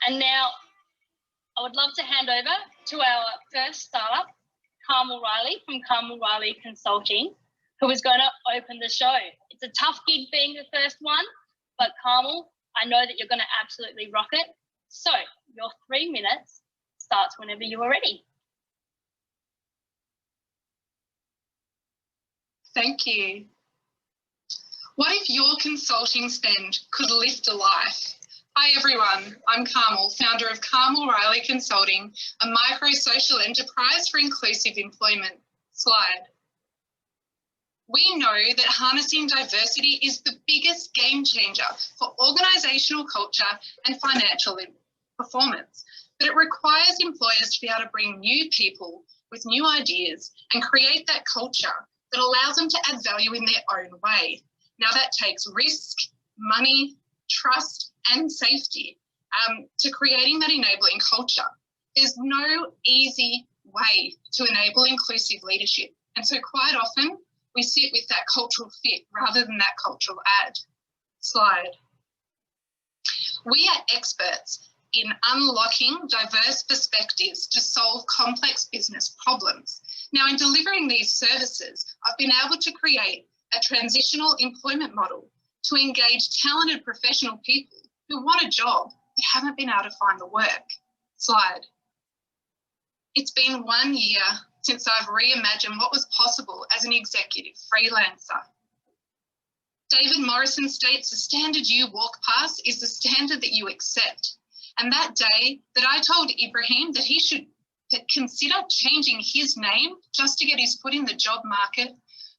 And now I would love to hand over to our first startup, Carmel Riley from Carmel Riley Consulting, who is going to open the show. It's a tough gig being the first one, but Carmel, I know that you're going to absolutely rock it. So your 3 minutes starts whenever you are ready. Thank you. What if your consulting spend could lift a life? Hi everyone, I'm Carmel, founder of Carmel Riley Consulting, a micro-social enterprise for inclusive employment. Slide. We know that harnessing diversity is the biggest game changer for organisational culture and financial performance, but it requires employers to be able to bring new people with new ideas and create that culture that allows them to add value in their own way. Now that takes risk, money, trust and safety to creating that enabling culture. There's no easy way to enable inclusive leadership. And so quite often we sit with that cultural fit rather than that cultural add. Slide. We are experts in unlocking diverse perspectives to solve complex business problems. Now, in delivering these services, I've been able to create a transitional employment model to engage talented professional people who want a job but haven't been able to find the work. Slide. It's been 1 year since I've reimagined what was possible as an executive freelancer. David Morrison states the standard you walk past is the standard that you accept. And that day that I told Ibrahim that he should consider changing his name just to get his foot in the job market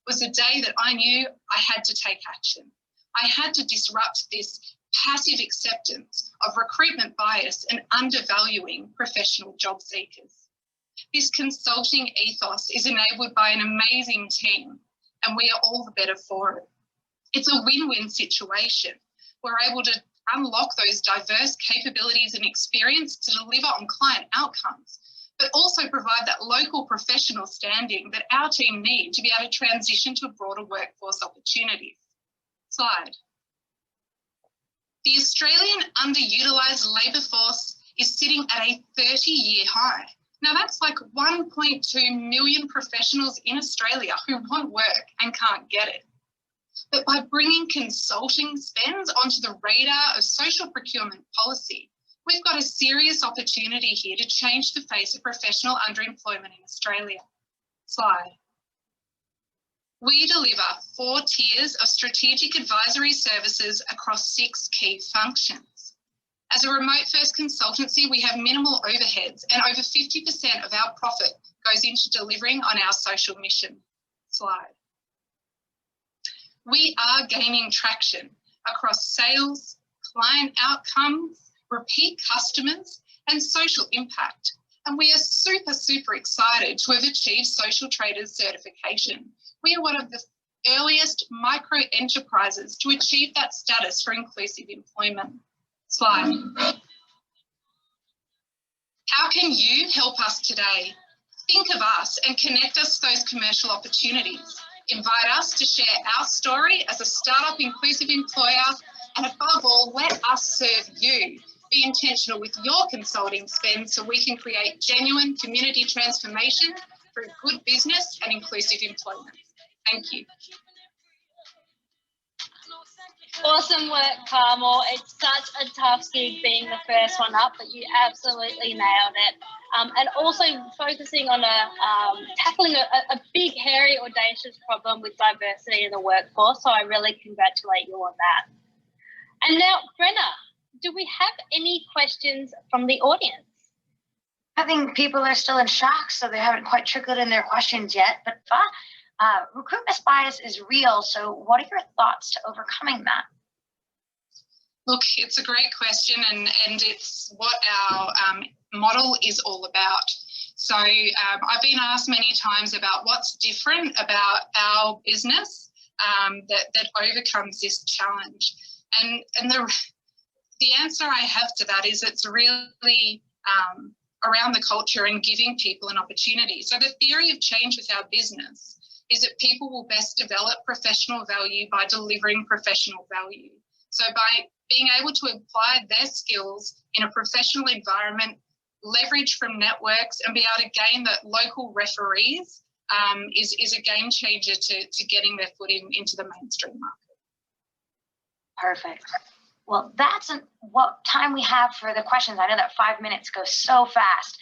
was the day that I knew I had to take action. I had to disrupt this passive acceptance of recruitment bias and undervaluing professional job seekers. This consulting ethos is enabled by an amazing team and we are all the better for it. It's a win-win situation. We're able to unlock those diverse capabilities and experience to deliver on client outcomes, but also provide that local professional standing that our team need to be able to transition to broader workforce opportunities. Slide. The Australian underutilised labour force is sitting at a 30-year high. Now that's like 1.2 million professionals in Australia who want work and can't get it. But by bringing consulting spends onto the radar of social procurement policy, we've got a serious opportunity here to change the face of professional underemployment in Australia. Slide. We deliver 4 tiers of strategic advisory services across 6 key functions. As a remote-first consultancy, we have minimal overheads and over 50% of our profit goes into delivering on our social mission. Slide. We are gaining traction across sales, client outcomes, repeat customers and social impact. And we are super excited to have achieved Social Traders certification. We are one of the earliest micro enterprises to achieve that status for inclusive employment. Slide. How can you help us today? Think of us and connect us to those commercial opportunities. Invite us to share our story as a startup inclusive employer, and above all, let us serve you. Be intentional with your consulting spend so we can create genuine community transformation through good business and inclusive employment. Thank you. Awesome work, Carmel. It's such a tough gig being the first one up, but you absolutely nailed it. And also focusing on tackling a big, hairy, audacious problem with diversity in the workforce. So I really congratulate you on that. And now, Brenna, do we have any questions from the audience? I think people are still in shock, so they haven't quite trickled in their questions yet. But recruitment bias is real, so what are your thoughts to overcoming that? Look, it's a great question and it's what our model is all about. So I've been asked many times about what's different about our business that overcomes this challenge. And the answer I have to that is it's really around the culture and giving people an opportunity. So the theory of change with our business is that people will best develop professional value by delivering professional value. So by being able to apply their skills in a professional environment, leverage from networks, and be able to gain the local referees is a game changer to getting their foot into the mainstream market. Perfect. Well, that's what time we have for the questions. I know that 5 minutes goes so fast.